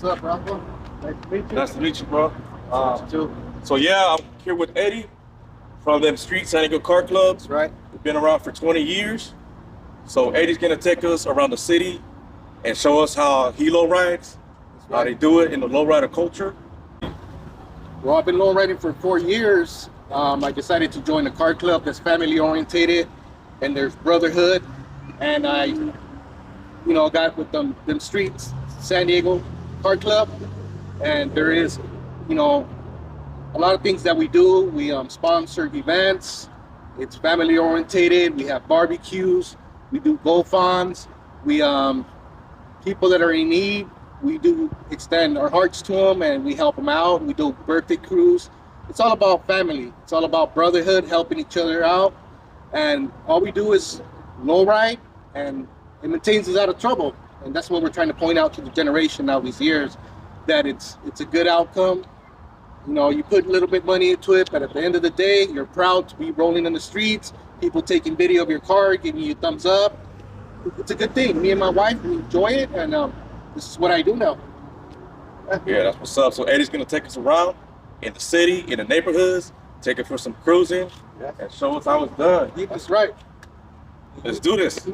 up, Rocco? Nice to meet you. Nice to meet you, bro. Too. So yeah, I'm here with Eddie from them Street San Diego Car Clubs. That's right. We've been around for 20 years. So Eddie's gonna take us around the city and show us how he low rides, how they do it in the lowrider culture. Well, I've been low riding for 4 years. I decided to join a car club that's family orientated and there's brotherhood. And I, got with them Streets San Diego Car Club. And there is, a lot of things that we do. We sponsor events. It's family orientated. We have barbecues. We do go-fons. We people that are in need, we do extend our hearts to them and we help them out. We do birthday cruise. It's all about family. It's all about brotherhood, helping each other out. And all we do is low ride, and it maintains us out of trouble. And that's what we're trying to point out to the generation now these years, that it's a good outcome. You put a little bit money into it, but at the end of the day, you're proud to be rolling in the streets, people taking video of your car, giving you a thumbs up. It's a good thing. Me and my wife, we enjoy it, and this is what I do now. Yeah, that's what's up. So Eddie's gonna take us around in the city, in the neighborhoods, take it for some cruising, and show us how it's done. That's right. Let's do this.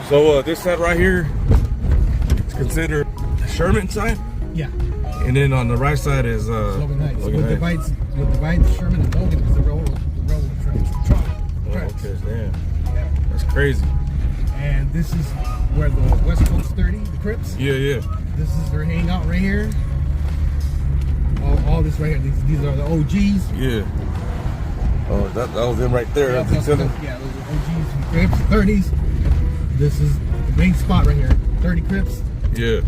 So this side right here is considered Sherman side. Yeah. And then on the right side is Logan Heights. Logan What Heights. divides Sherman and Logan is the railroad tracks. Oh, okay, damn. Yeah. That's crazy. And this is where the West Coast 30, the Crips. Yeah. This is their hangout right here. All this right here. These are the OGs. Yeah. Oh, that was them right there. Yeah, those are OGs and Crips, 30s. This is the main spot right here. 30 Crips. Yeah.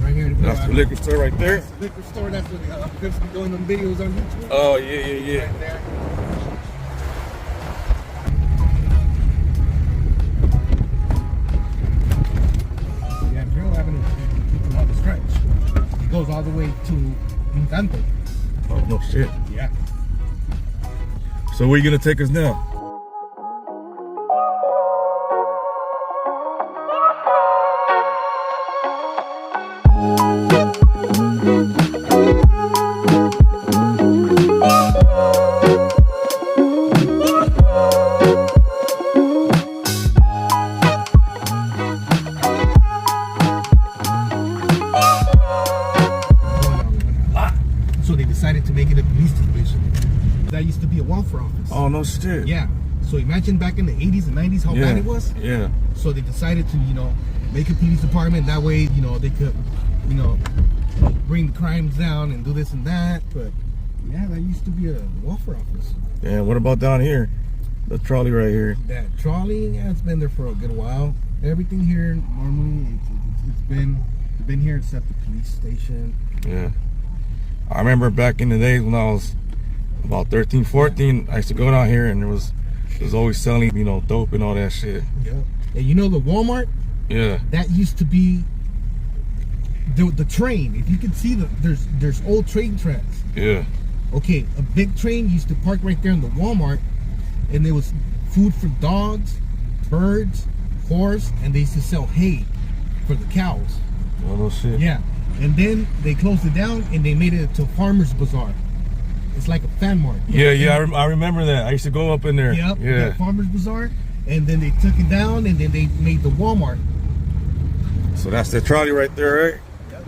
Right here. That's the liquor store right there. That's the liquor store. That's where the Crips be doing them videos on YouTube. Oh, yeah. Right there. Yeah, Imperial Avenue keeps them on the stretch. It goes all the way to Infante. Oh, no shit. Yeah. So where you gonna take us now? So they decided to make it a police division. That used to be a welfare office. Oh, no shit. Yeah. So imagine back in the 80s and 90s how bad it was. Yeah. So they decided to, make a police department. That way, they could, bring the crimes down and do this and that. But yeah, that used to be a welfare office. Yeah, what about down here? The trolley right here. That trolley, yeah, it's been there for a good while. Everything here normally it's been here except the police station. Yeah. I remember back in the days when I was about 13, 14, I used to go down here and it was always selling, dope and all that shit. Yeah. And the Walmart? Yeah. That used to be the train. If you can see there's old train tracks. Yeah. Okay, a big train used to park right there in the Walmart, and there was food for dogs, birds, horse, and they used to sell hay for the cows. Oh, no shit. Yeah. And then they closed it down and they made it into a farmer's bazaar. It's like a fan mart. Yeah, I remember that. I used to go up in there. Yep, Yeah. that farmer's bazaar. And then they took it down and then they made the Walmart. So that's the trolley right there, right? Yep.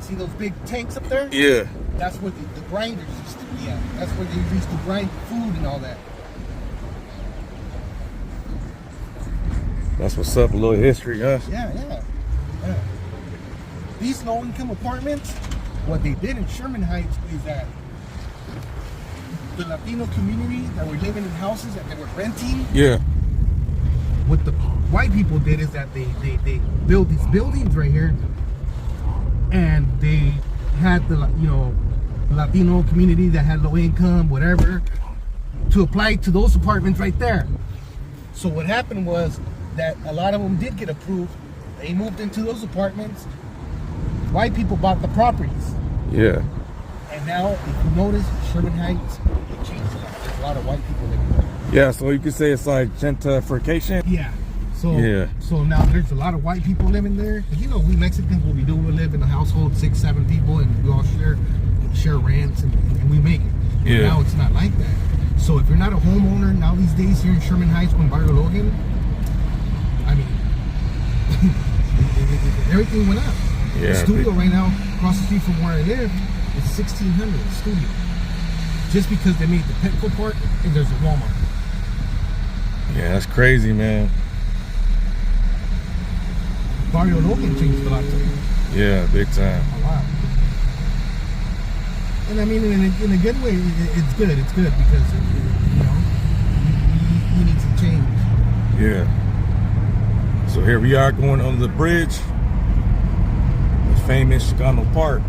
See those big tanks up there? Yeah. That's where the grinders used to be at. That's where they used to grind food and all that. That's what's up, a little history, huh? Yeah. These low-income apartments, what they did in Sherman Heights is that the Latino community that were living in houses that they were renting, Yeah. what the white people did is that they built these buildings right here and they had the, you know, Latino community that had low income, whatever, to apply to those apartments right there. So what happened was that a lot of them did get approved. They moved into those apartments. White people bought the properties. Yeah. And now, if you notice, Sherman Heights, it changed a lot. There's a lot of white people living there. Yeah, so you could say it's like gentrification. Yeah. So, yeah. So now there's a lot of white people living there. You know, we Mexicans, what we do, we live in a household, 6, 7 people, and we all share rents, and we make it. Yeah. Now it's not like that. So if you're not a homeowner now these days here in Sherman Heights or in Barrio Logan, I mean, everything went up. Yeah. The studio right now, across the street from where I live, is $1,600 studio. Just because they made the Petco Park and there's a Walmart. Yeah, that's crazy, man. Barrio Logan changed a lot too. Yeah, big time. A lot. And I mean, in a good way, it's good. It's good because, you know, we need some change. Yeah. So here we are going under the bridge, the famous Chicano Park.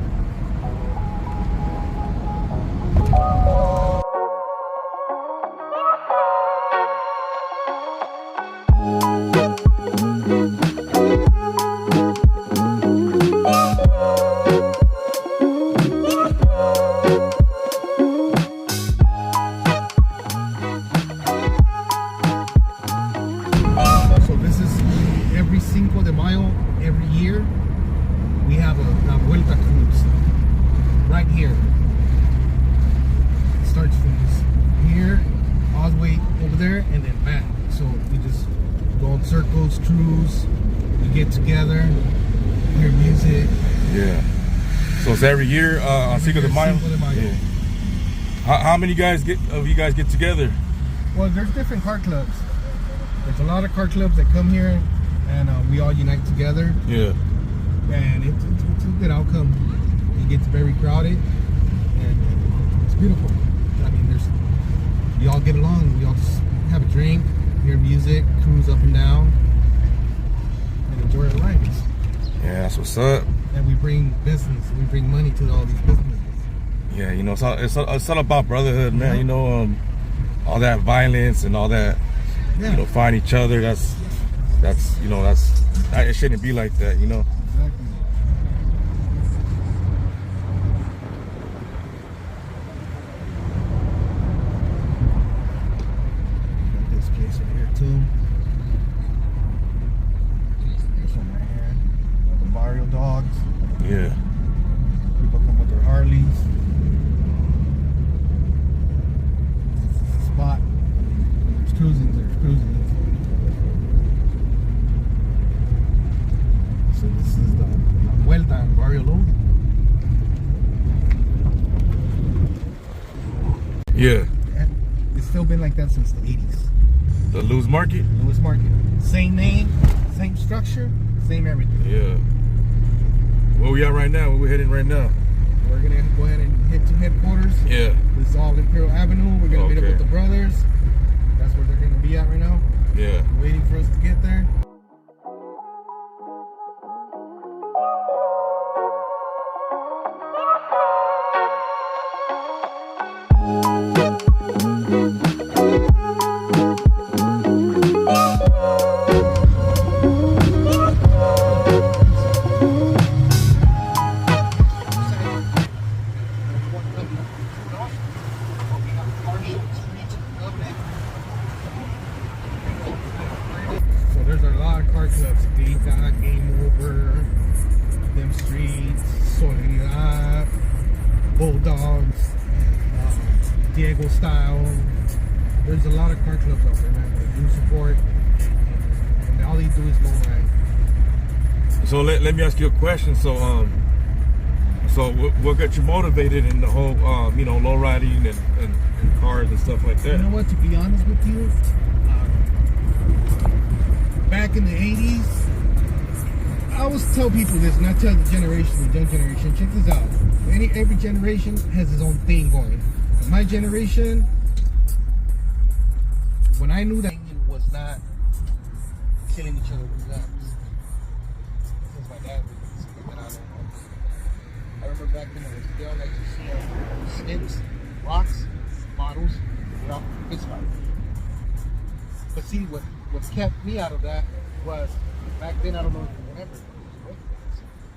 Cinco de Mayo every year we have a Vuelta cruise right here. It starts from this here all the way over there and then back. So we just go in circles, cruise, we get together, hear music. Yeah. So it's every year on Cinco de Mayo. Yeah. How many of you guys get together? Well, there's different car clubs. There's a lot of car clubs that come here. And we all unite together. Yeah. And it's a good outcome. It gets very crowded, and it's beautiful. I mean, we all get along. We all just have a drink, hear music, cruise up and down, and enjoy our lives. Yeah, that's what's up. And we bring business. We bring money to all these businesses. Yeah, you know, it's all about brotherhood, man. Yeah. You know, all that violence and all that. Yeah. You know, find each other. That's you know, it shouldn't be like that, you know. Exactly. Got this place over here too. This one right here. The Mario dogs. Yeah. People come with their Harleys. This is the spot. There's cruising. So this is the Vuelta in Barrio Logan. Yeah. It's still been like that since the 80s. The Lewis Market? Lewis Market. Same name, same structure, same everything. Yeah. Where we at right now? Where we heading right now? We're going to go ahead and head to headquarters. Yeah. This is all Imperial Avenue. We're going to meet up with the brothers. That's where they're going to be at right now. Yeah. Waiting for us to get there. There's a lot of car clubs. Data, Game Over, Them Streets, Soledad, Bulldogs, Diego Style. There's a lot of car clubs out there, man. They do support, and all they do is lowride. So let me ask you a question. So what got you motivated in the whole you know, low riding and cars and stuff like that? You know what? To be honest with you. Back in the 80s, I always tell people this, and I tell the generation, the young generation, check this out. Every generation has its own thing going. In my generation, when I knew that was not killing each other with guns, because my dad was, and I don't know. back then I was still like to see sticks, rocks, bottles, without fist fight. But see, what kept me out of that was back then, I don't know if you remember,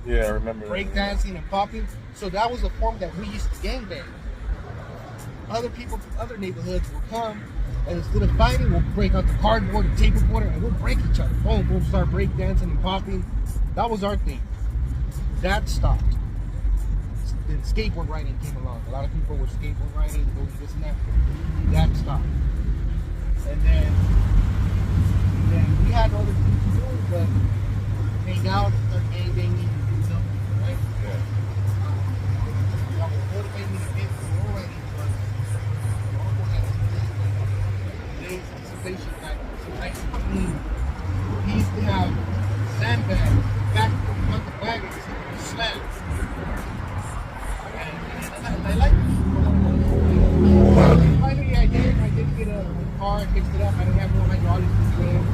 Yeah, I remember. breakdancing and popping. So that was a form that we used to gangbang. Other people from other neighborhoods will come, and instead of fighting, we'll break out the cardboard, the tape recorder, and we'll break each other. Boom, boom, start breakdancing and popping. That was our thing. That stopped. Then skateboard riding came along. A lot of people were skateboard riding, doing this and that. That stopped. And then we had other things to do, but hang out, start gangbanging, and stuff, right? Yeah. What was motivating me to get to lowriding was my uncle had today's anticipation that some nice and clean. He used to have sandbags back on the wagons, slabs. And I like it. Finally, I did get a car, I fixed it up. I didn't have no hydraulics to do it.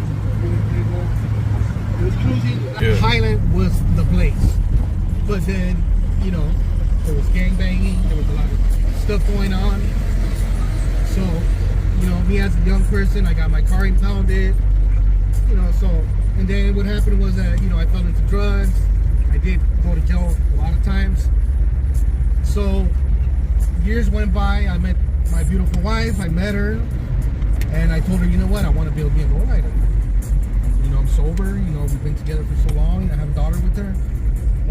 It was cruising. Yeah. Highland was the place. But then, you know, there was gangbanging, there was a lot of stuff going on. So, you know, me as a young person, I got my car impounded. You know, so, and then what happened was that, you know, I fell into drugs. I did go to jail a lot of times. So, years went by, I met my beautiful wife, I met her, and I told her, you know what, I want to be a lowrider. You know, I'm sober, you know, we've been together for so long, I have a daughter with her,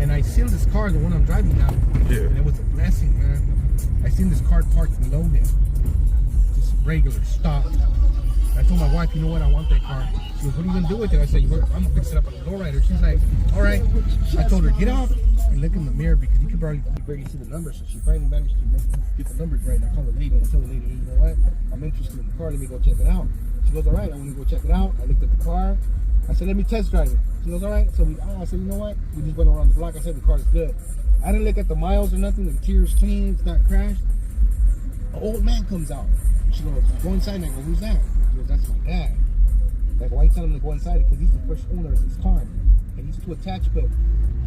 and I seen this car, the one I'm driving now, and it was a blessing, man. I seen this car parked below me, just regular, stop. I told my wife, you know what, I want that car. She goes, what are you going to do with it? I said, I'm going to fix it up on a lowrider. She's like, all right. I told her, get out and look in the mirror because you can barely see the numbers. So she finally managed to get the numbers right. And I called the lady and I told the lady, hey, you know what, I'm interested in the car. Let me go check it out. She goes, all right, I want to go check it out. I looked at the car. I said, let me test drive it. She goes, all right. So I said, you know what? We just went around the block. I said, the car is good. I didn't look at the miles or nothing. The interior's clean. It's not crashed. An old man comes out. She goes, go inside. And I go, who's that? She goes, that's my dad. Like, why you tell him to go inside? Because he's the first owner of this car. And he's too attached, but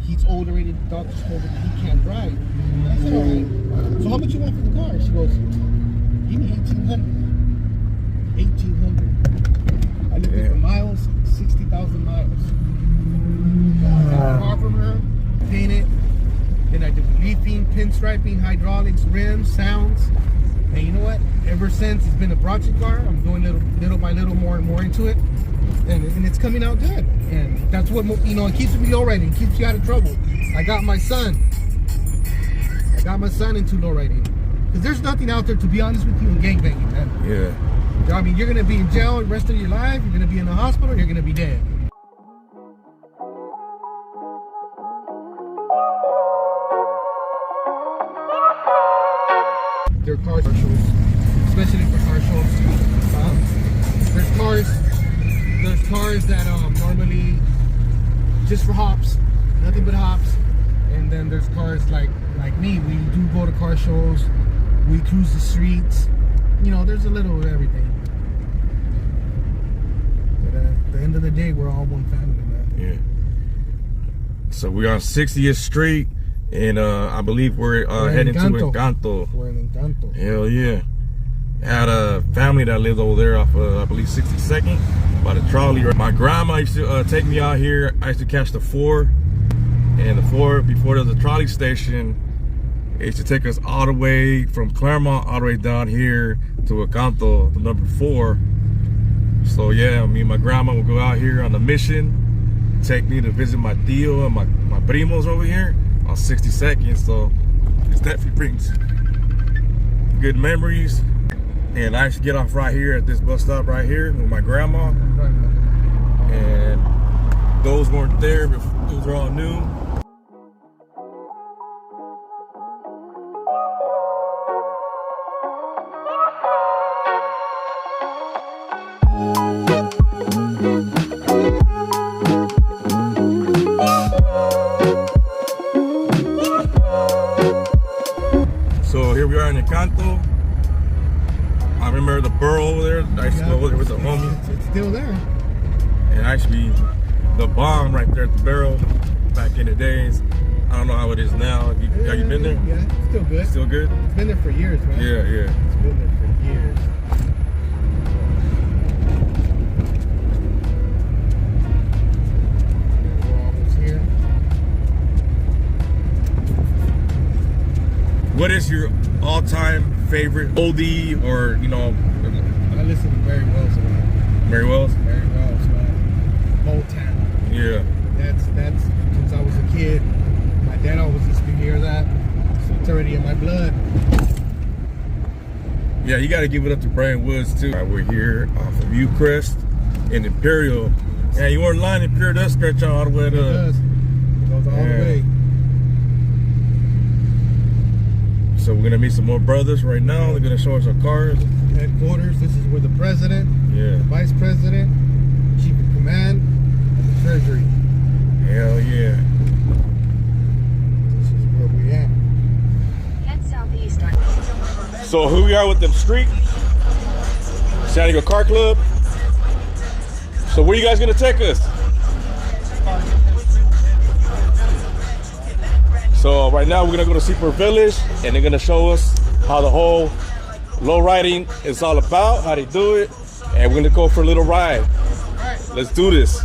he's old already. The doctor's told him that he can't drive. And I said, all right. So how much you want for the car? She goes, give me $1,800. $1,800. I looked at the miles, 60,000 miles. I got the car from her, painted. Then I did leafing, pinstriping, hydraulics, rims, sounds. And you know what? Ever since it's been a project car, I'm going little by little more and more into it. And it's coming out good. And that's what, you know, it keeps me lowriding. It keeps you out of trouble. I got my son into lowriding. Because there's nothing out there, to be honest with you, in gangbanging, man. Yeah. I mean, you're going to be in jail the rest of your life. You're going to be in the hospital. You're going to be dead. There are car shows, especially for car shows. There's cars that normally just for hops, nothing but hops. And then there's cars like me. We do go to car shows. We cruise the streets. You know, there's a little of everything. But at the end of the day, we're all one family, man. Yeah. So we're on 60th Street. And I believe we're heading to Encanto. We're in Encanto. Hell yeah. I had a family that lived over there off I believe 62nd by the trolley. My grandma used to take me out here. I used to catch the 4. And the 4, before there was a trolley station, it used to take us all the way from Claremont all the way down here to Encanto, the number 4. So yeah, me and my grandma would go out here on a mission, take me to visit my tío and my primos over here on 62nd. So it definitely brings good memories. And I used to get off right here at this bus stop right here with my grandma. And those weren't there, but those are all new. So here we are in Encanto. I remember the burrow over there. I used to go over there with the homie. It's still there. And actually, the bomb right there at the barrel back in the days. I don't know how it is now. Have you been there? Yeah, it's still good. Still good? It's been there for years, man. Yeah, yeah. It's been there for years. We're almost here. What is your all-time favorite oldie, or I listen to Mary Wells a lot. Mary Wells? Mary Wells, man. Motown. Yeah. That's since I was a kid. My dad always used to hear that. So it's already in my blood. Yeah, you got to give it up to Brian Woods too. We're here off of Ucrest in Imperial. Yeah, you weren't lying. Imperial does stretch out all the way It to. does. It goes all the way. So we're gonna meet some more brothers right now. They're gonna show us our cars. Headquarters. This is where the president, Yeah. the vice president, chief of command, and the treasury. Hell yeah. This is where we at. Head southeast on So who we are with them street? San Diego Car Club. So where you guys gonna take us? So right now we're gonna go to Seaport Village, and they're gonna show us how the whole low riding is all about, how they do it, and we're gonna go for a little ride. Let's do this.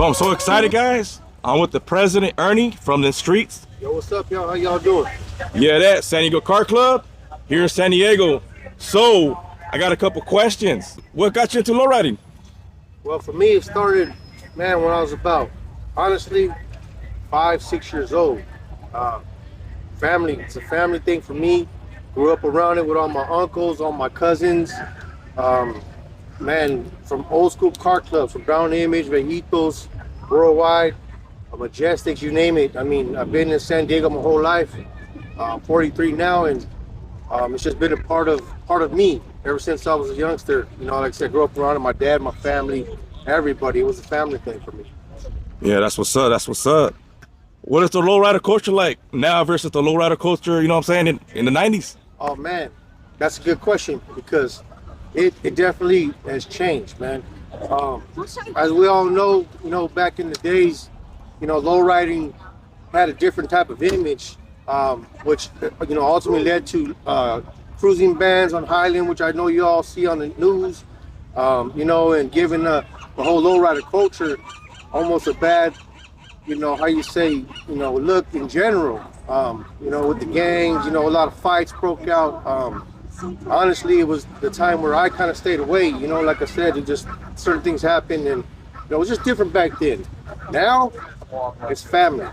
So I'm so excited, guys. I'm with the president, Ernie, from the streets. Yo, what's up, y'all? How y'all doing? Yeah, that San Diego Car Club here in San Diego. So I got a couple questions. What got you into lowriding? Well, for me, it started, man, when I was about, honestly, 5, 6 years old. Family, it's a family thing for me. Grew up around it with all my uncles, all my cousins. Man, from old school car clubs, from Brown Image, Vejitos, Worldwide, Majestics, you name it. I mean, I've been in San Diego my whole life. 43 now, and it's just been a part of me ever since I was a youngster. You know, like I said, grew up around it. My dad, my family, everybody. It was a family thing for me. Yeah, that's what's up. That's what's up. What is the lowrider culture like now versus the lowrider culture, you know what I'm saying, in the 90s? Oh, man, that's a good question because it definitely has changed, man. As we all know, you know, back in the days, you know, lowriding had a different type of image, which, you know, ultimately led to cruising bans on Highland, which I know you all see on the news, you know, and giving the whole lowrider culture almost a bad, you know, how you say, you know, look in general, you know, with the gangs, you know, a lot of fights broke out. Honestly, it was the time where I kind of stayed away, you know, like I said, it just, certain things happened, and, you know, it was just different back then. Now, it's family.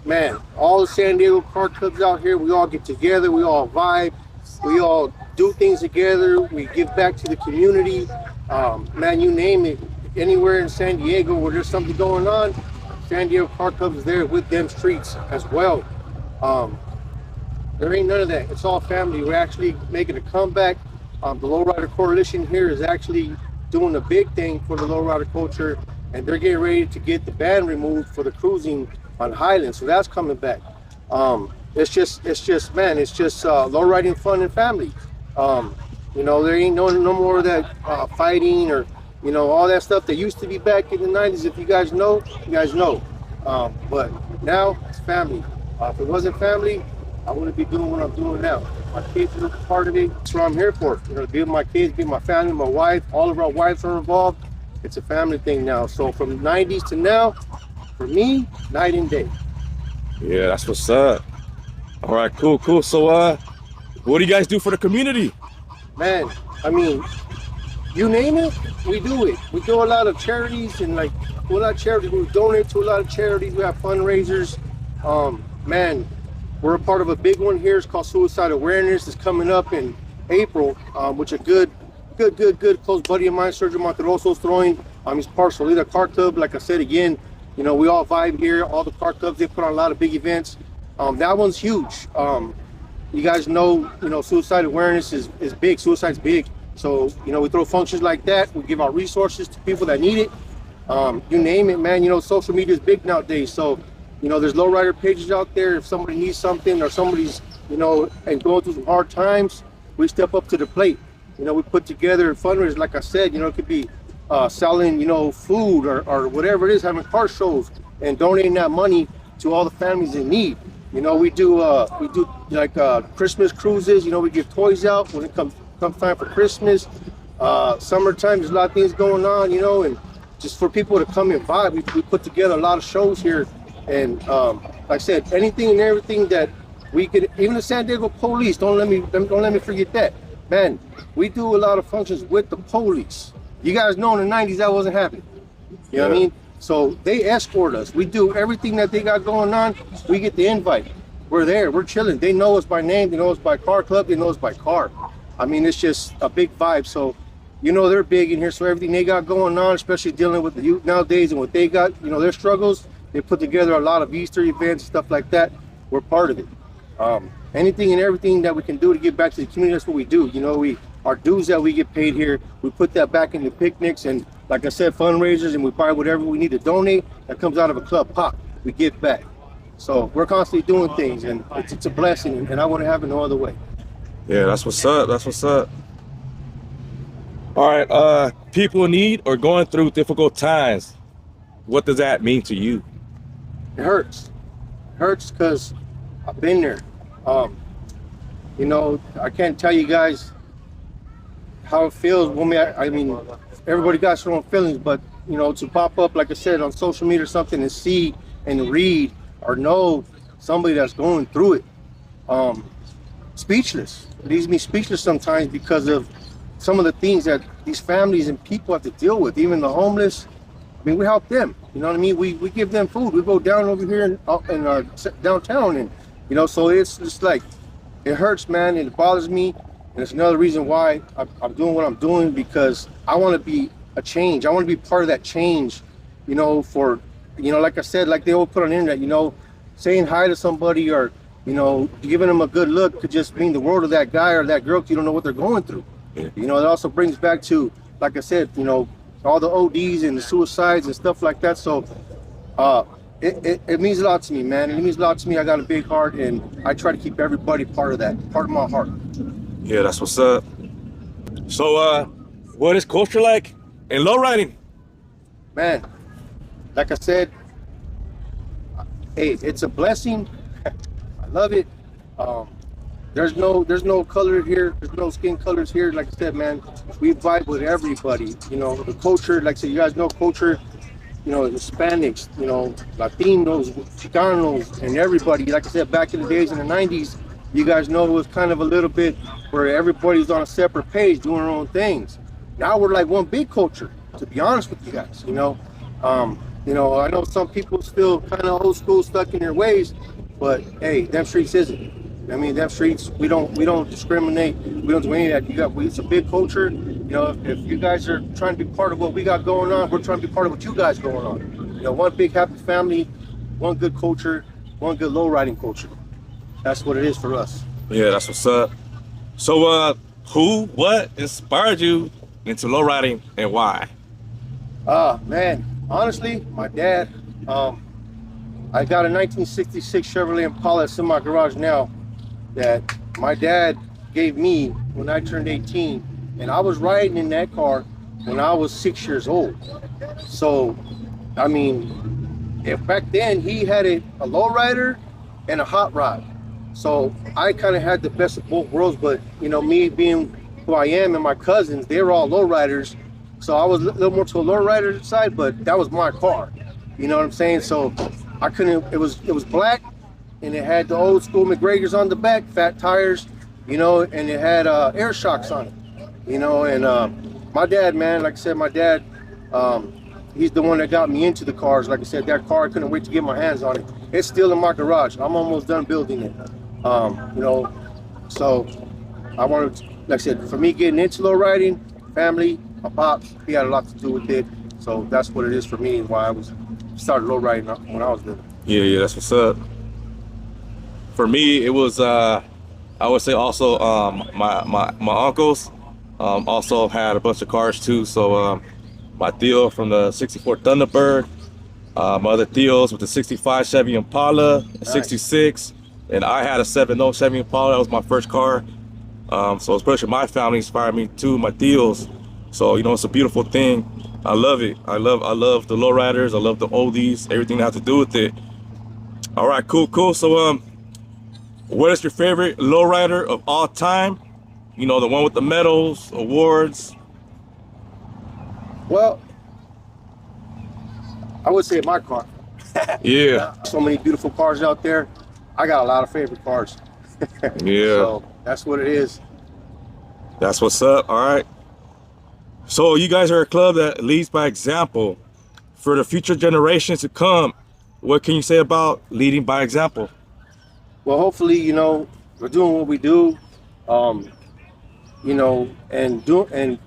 Man, all the San Diego car clubs out here, we all get together, we all vibe, we all do things together, we give back to the community. Man, you name it, anywhere in San Diego where there's something going on, San Diego Car Club is there with them streets as well. There ain't none of that. It's all family. We're actually making a comeback. The Lowrider Coalition here is actually doing a big thing for the lowrider culture, and they're getting ready to get the ban removed for the cruising on Highland. So that's coming back. It's just man, it's just lowriding fun and family. You know, there ain't no more of that fighting or, you know, all that stuff that used to be back in the 90s. If you guys know, you guys know. But now it's family. If it wasn't family, I wouldn't be doing what I'm doing now. My kids are a part of it. That's what I'm here for. You know, be with my kids, be with my family, my wife. All of our wives are involved. It's a family thing now. So from the 90s to now, for me, night and day. Yeah, that's what's up. All right, cool. So, what do you guys do for the community? Man, I mean, you name it, we do it. We do a lot of charities and we donate to a lot of charities. We have fundraisers. Man, we're a part of a big one here. It's called Suicide Awareness. It's coming up in April, which a good close buddy of mine, Sergio Monteroso, is throwing. He's part of Lowrider Car Club. Like I said again, you know, we all vibe here. All the car clubs, they put on a lot of big events. That one's huge. You guys know, you know, suicide awareness is big. Suicide's big. So, you know, we throw functions like that. We give our resources to people that need it. You name it, man. You know, social media is big nowadays. So, you know, there's lowrider pages out there. If somebody needs something or somebody's, you know, and going through some hard times, we step up to the plate. You know, we put together fundraisers. Like I said, you know, it could be selling, you know, food or whatever it is, having car shows and donating that money to all the families in need. You know, we do like Christmas cruises. You know, we give toys out when it comes time for Christmas. Summertime, there's a lot of things going on, you know, and just for people to come and vibe, we put together a lot of shows here. And like I said, anything and everything that we could, even the San Diego police, don't let me forget that. Man, we do a lot of functions with the police. You guys know in the 90s that wasn't happening. You know what I mean? So they escort us. We do everything that they got going on. We get the invite. We're there. We're chilling. They know us by name. They know us by car club. They know us by car. I mean, it's just a big vibe. So, you know, they're big in here. So everything they got going on, especially dealing with the youth nowadays and what they got, you know, their struggles, they put together a lot of Easter events, stuff like that. We're part of it. Anything and everything that we can do to give back to the community, that's what we do. You know, our dues that we get paid here, we put that back into picnics and, like I said, fundraisers, and we buy whatever we need to donate that comes out of a club pot. We give back. So we're constantly doing things, and it's a blessing, and I wouldn't have it no other way. Yeah, that's what's up. That's what's up. All right, people in need or going through difficult times, what does that mean to you? It hurts. It hurts because I've been there. You know, I can't tell you guys how it feels when I mean, everybody got their own feelings, but you know, to pop up, like I said, on social media or something and see and read or know somebody that's going through it, speechless. It leaves me speechless sometimes because of some of the things that these families and people have to deal with, even the homeless. I mean, we help them, you know what I mean? We give them food. We go down over here in downtown, and you know, so it's just like, it hurts, man, and it bothers me. And it's another reason why I'm doing what I'm doing, because I want to be a change. I want to be part of that change, you know, for, you know, like I said, like they all put on the internet, you know, saying hi to somebody or, you know, giving them a good look could just mean the world of that guy or that girl, because you don't know what they're going through. Yeah. You know, it also brings back to, like I said, you know, all the ODs and the suicides and stuff like that. So it means a lot to me, man. It means a lot to me. I got a big heart, and I try to keep everybody part of that, part of my heart. Yeah, that's what's up. So what is culture like in lowriding? Man, like I said, hey, it's a blessing. I love it. There's no color here. There's no skin colors here. Like I said, man, we vibe with everybody. You know, the culture, like I said, you guys know culture, you know, Hispanics, you know, Latinos, Chicanos, and everybody. Like I said, back in the days in the 90s, you guys know it was kind of a little bit where everybody's on a separate page doing their own things. Now we're like one big culture, to be honest with you guys, you know. You know, I know some people still kind of old school, stuck in their ways, but hey, them streets isn't. I mean, them streets, we don't discriminate. We don't do any of that. It's a big culture. You know, if you guys are trying to be part of what we got going on, we're trying to be part of what you guys going on. You know, one big happy family, one good culture, one good low riding culture. That's what it is for us. Yeah, that's what's up. So what inspired you into low riding and why? Man, honestly, my dad. I got a 1966 Chevrolet Impala that's in my garage now that my dad gave me when I turned 18, and I was riding in that car when I was 6 years old. So, I mean, if back then he had a lowrider and a hot rod. So I kind of had the best of both worlds, but you know, me being who I am and my cousins, they were all lowriders. So I was a little more to a lowrider side, but that was my car. You know what I'm saying? So I couldn't, it was black, and it had the old school McGregor's on the back, fat tires, you know, and it had air shocks on it, you know. And my dad, man, like I said, my dad, he's the one that got me into the cars. Like I said, that car, I couldn't wait to get my hands on it. It's still in my garage. I'm almost done building it. You know, so I wanted, like I said, for me getting into low riding, family, my pops, he had a lot to do with it. So that's what it is for me, and why I started low riding when I was little. Yeah, that's what's up. For me, it was I would say also my uncles also had a bunch of cars too. So my Theo from the '64 Thunderbird, my other Theos with the '65 Chevy Impala, nice. '66, and I had a '70 Chevy Impala. That was my first car. So especially my family inspired me too, my Theos. So you know, it's a beautiful thing. I love it. I love the lowriders. I love the oldies. Everything that has to do with it. All right, cool. So what is your favorite lowrider of all time? You know, the one with the medals, awards. Well, I would say my car. Yeah. So many beautiful cars out there. I got a lot of favorite cars. Yeah. So that's what it is. That's what's up. All right. So you guys are a club that leads by example. For the future generations to come, what can you say about leading by example? Well, hopefully, you know, we're doing what we do, you know, and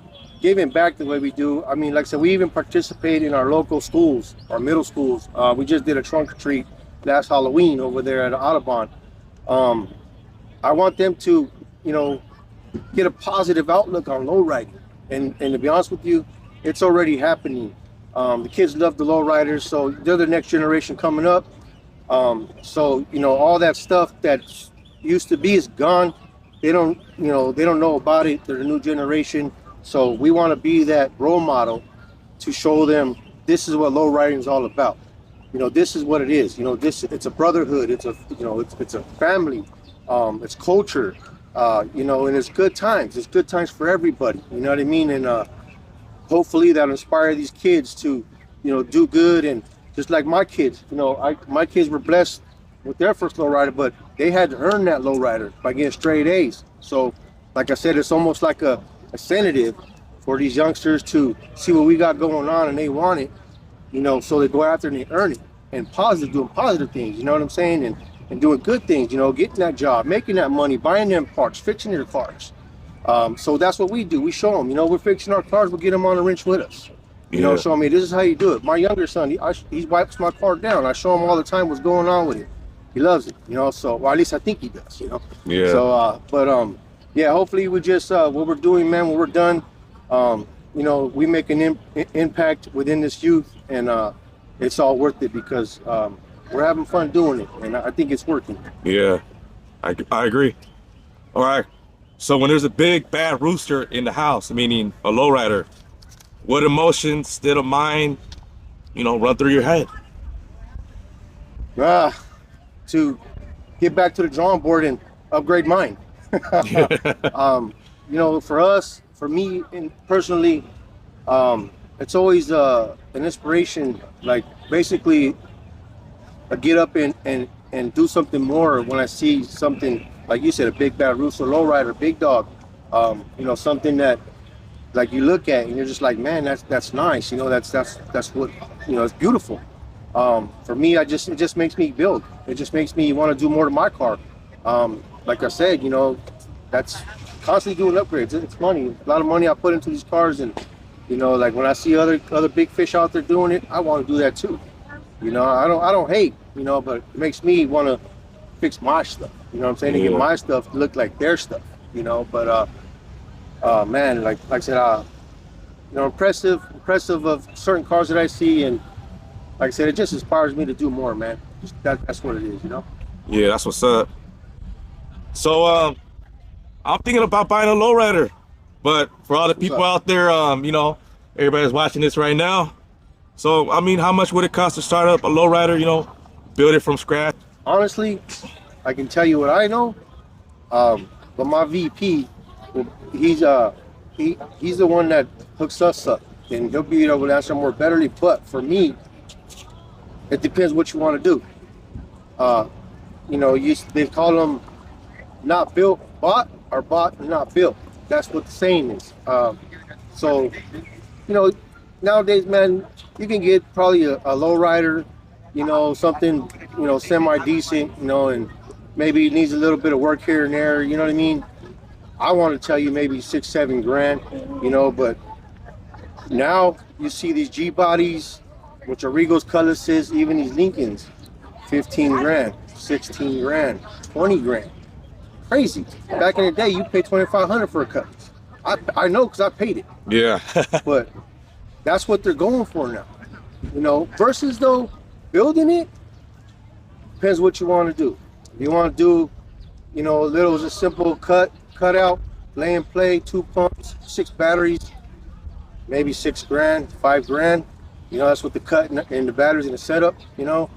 giving back the way we do. I mean, like I said, we even participate in our local schools, our middle schools. We just did a trunk or treat last Halloween over there at Audubon. I want them to, you know, get a positive outlook on low riding. And to be honest with you, it's already happening. The kids love the low riders, so they're the next generation coming up. So, you know, all that stuff that used to be is gone. They don't know about it. They're the new generation. So we want to be that role model to show them this is what low riding is all about. You know, this is what it is. You know, it's a brotherhood. It's a, you know, it's a family. It's culture. You know, and it's good times. It's good times for everybody. You know what I mean? And hopefully that'll inspire these kids to, you know, do good. And just like my kids, you know, my kids were blessed with their first lowrider, but they had to earn that lowrider by getting straight A's. So, like I said, it's almost like a incentive for these youngsters to see what we got going on, and they want it, you know, so they go after and they earn it, and doing positive things, you know what I'm saying, and doing good things, you know, getting that job, making that money, buying them parts, fixing their cars. So that's what we do. We show them, you know, we're fixing our cars, we'll get them on the wrench with us. You know, show me this is how you do it. My younger son, he wipes my car down. I show him all the time what's going on with it. He loves it, you know, so, well, at least I think he does, you know. Yeah. So, yeah, hopefully we just, what we're doing, man, when we're done, you know, we make an impact within this youth, and it's all worth it because we're having fun doing it, and I think it's working. Yeah, I agree. All right. So when there's a big bad rooster in the house, meaning a lowrider, what emotions, state of mind, you know, run through your head? To get back to the drawing board and upgrade mine. You know, for me, and personally, it's always an inspiration. Like basically, I get up and do something more when I see something like you said, a big bad rooster, lowrider, big dog. You know, something that like you look at and you're just like, man, that's nice. You know, that's what, you know, it's beautiful. For me, it just makes me build. It just makes me want to do more to my car. Like I said, you know, that's constantly doing upgrades. It's money, a lot of money I put into these cars, and you know, like when I see other big fish out there doing it, I want to do that too. You know, I don't hate, you know, but it makes me want to fix my stuff. You know what I'm saying? To get my stuff to look like their stuff. You know, but man, like I said, you know, impressive of certain cars that I see, and like I said, it just inspires me to do more, man. That's what it is, you know? Yeah, that's what's up. So, I'm thinking about buying a lowrider, but for all the people out there, you know, everybody's watching this right now. So, I mean, how much would it cost to start up a lowrider, you know, build it from scratch? Honestly, I can tell you what I know, but my VP, he's the one that hooks us up, and he'll be able to answer more betterly. But for me, it depends what you want to do. You know, they call them not built, bought, or bought and not built. That's what the saying is. So, you know, nowadays, man, you can get probably a lowrider, you know, something, you know, semi-decent, you know, and maybe it needs a little bit of work here and there, you know what I mean? I want to tell you maybe 6-7 grand, you know, but now you see these G bodies, which are Regals, Cutlasses, even these Lincolns, 15 grand, 16 grand, 20 grand. Crazy. Back in the day, you paid $2,500 for a Cutlass. I know because I paid it. Yeah. But that's what they're going for now. You know, versus though, building it, depends what you want to do. If you want to do, you know, a little just simple cut out, lay and play, 2 pumps, 6 batteries, maybe 6 grand, 5 grand. You know, that's with the cut and the batteries and the setup, you know.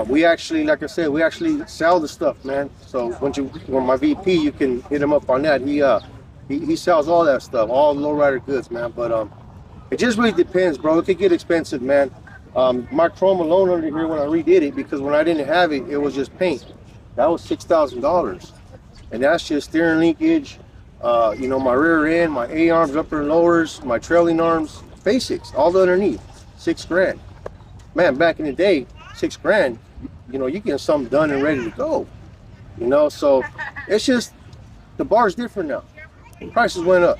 We actually, like I said, we actually sell the stuff, man. So when my VP, you can hit him up on that. He sells all that stuff, all lowrider goods, man. But it just really depends, bro. It could get expensive, man. My chrome alone under here, when I redid it, because when I didn't have it, it was just paint. That was $6,000, and that's just steering linkage, you know, my rear end, my A arms, upper and lowers, my trailing arms, basics, all the underneath. 6 grand, man. Back in the day, 6 grand, you know, you get something done and ready to go, you know. So it's just, the bar's different now. Prices went up,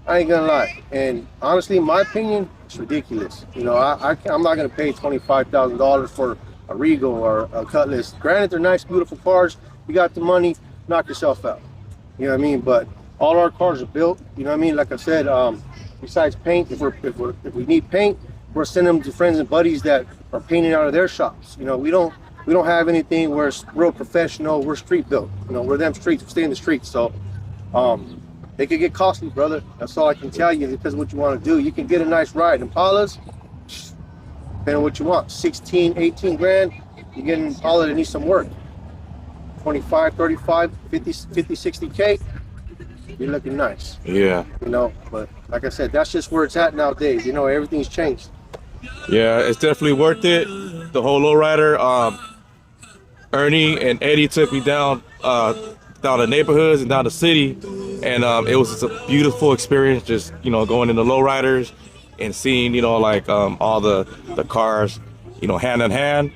I ain't gonna lie. And honestly, in my opinion, it's ridiculous. You know, I'm not gonna pay $25,000 for a Regal or a Cutlass. Granted, they're nice, beautiful cars. You got the money, knock yourself out. You know what I mean? But all our cars are built. You know what I mean? Like I said, besides paint, if we need paint, we're sending them to friends and buddies that are painting out of their shops. You know, we don't have anything where it's real professional. We're street built. You know, we're them streets. We stay in the streets. So, they could get costly, brother. That's all I can tell you. Because what you want to do, you can get a nice ride. Impalas, depending on what you want, 16, 18 grand. You get an Impala that needs some work. 25, 35, 50, 60K, you're looking nice. Yeah. You know, but like I said, that's just where it's at nowadays. You know, everything's changed. Yeah, it's definitely worth it. The whole lowrider. Ernie and Eddie took me down the neighborhoods and down the city, and it was just a beautiful experience. Just going into lowriders and seeing like all the cars, hand in hand.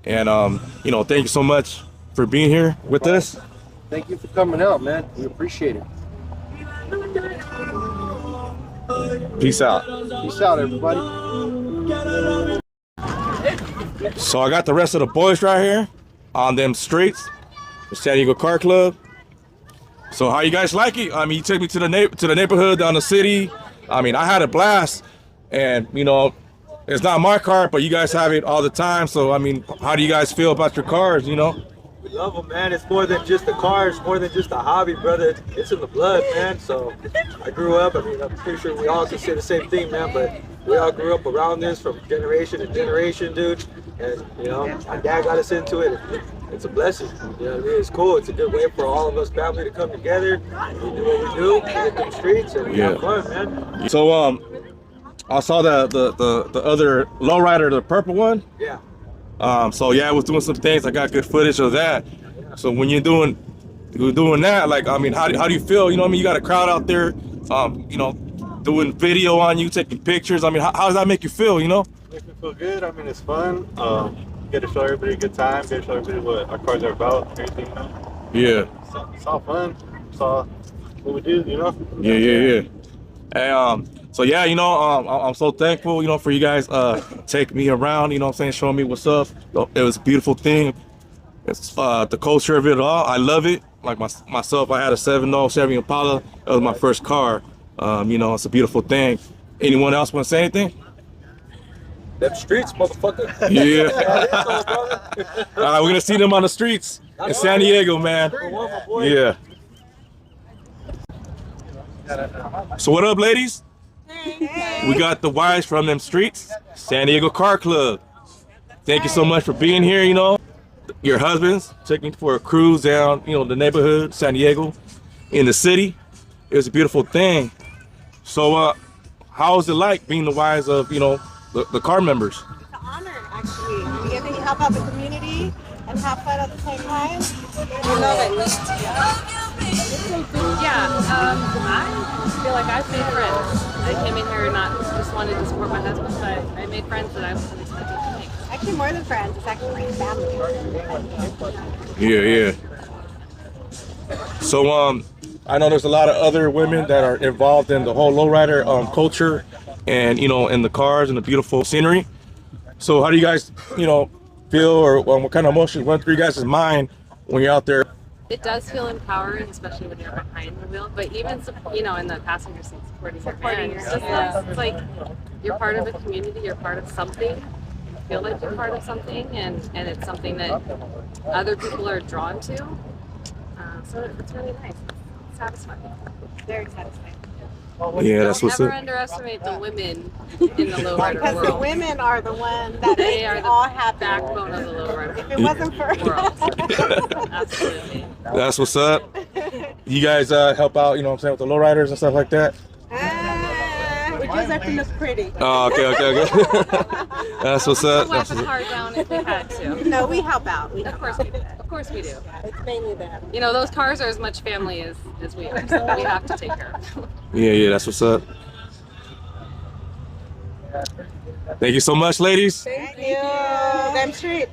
And thank you so much for being here with us. Thank you for coming out, man. We appreciate it. Peace out. Peace out, everybody. So I got the rest of the boys right here on them streets, the San Diego Car Club. So how you guys like it? I mean, you took me to the neighborhood down the city. I mean, I had a blast, and it's not my car, but you guys have it all the time. So I mean, how do you guys feel about your cars? We love them, man. It's more than just the cars, more than just a hobby, brother. It's in the blood, man. So I grew up, I mean, I'm pretty sure we all can say the same thing, man, but we all grew up around this from generation to generation, dude. And, my dad got us into it. It's a blessing. It's cool. It's a good way for all of us family to come together. We do what we do, we hit them streets, and we have fun, man. So, I saw the other lowrider, the purple one. Yeah. So yeah, I was doing some things. I got good footage of that. So when you're doing that, like, I mean, how do you feel? You got a crowd out there, doing video on you, taking pictures. I mean, how does that make you feel? Makes me feel good. I mean, it's fun. Get to show everybody a good time. Get to show everybody what our cars are about. Everything. Yeah. It's all fun. It's all what we do. Yeah. And so yeah, I'm so thankful, for you guys take me around, showing me what's up. It was a beautiful thing. It's the culture of it all. I love it. Like myself, I had a 7.0 Chevy Impala. That was my first car. It's a beautiful thing. Anyone else want to say anything? Them streets, motherfucker. Yeah. We're gonna see them on the streets in San Diego, man. Yeah. So what up, ladies? We got the wives from them streets, San Diego Car Club. Thank you so much for being here. Your husbands taking for a cruise down, the neighborhood, San Diego, in the city. It was a beautiful thing. So, how is it like being the wives of, the car members? It's an honor, actually. We get to help out the community and have fun at the same time. We love it. Yeah, I feel like I've made friends. I came in here not just wanted to support my husband, but I made friends that I wasn't expecting to make. Actually, more than friends. It's actually like family. Yeah. So, I know there's a lot of other women that are involved in the whole lowrider culture, and in the cars and the beautiful scenery. So, how do you guys, feel, or what kind of emotions run through you guys' mind when you're out there? It does feel empowering, especially when you're behind the wheel. But even in the passenger seat, supporting your man, it's like you're part of a community. You're part of something. You feel like you're part of something, and it's something that other people are drawn to. So it's really nice. It's satisfying. Very satisfying. Yeah, that's what's Never up. underestimate the women in the lowrider Because world. the women are the ones that They make are it the all happen. backbone of the lowrider If it wasn't for world. Absolutely. That's what's up. You guys help out, with the lowriders and stuff like that? we just have to look pretty. Oh, okay. That's what's up. We'll wipe a car down if we had to. No, we help out. Of course we do. Of course we do. It's mainly them. Those cars are as much family as we are, so we have to take care of them. Yeah, that's what's up. Thank you so much, ladies. Thank you. Them streets.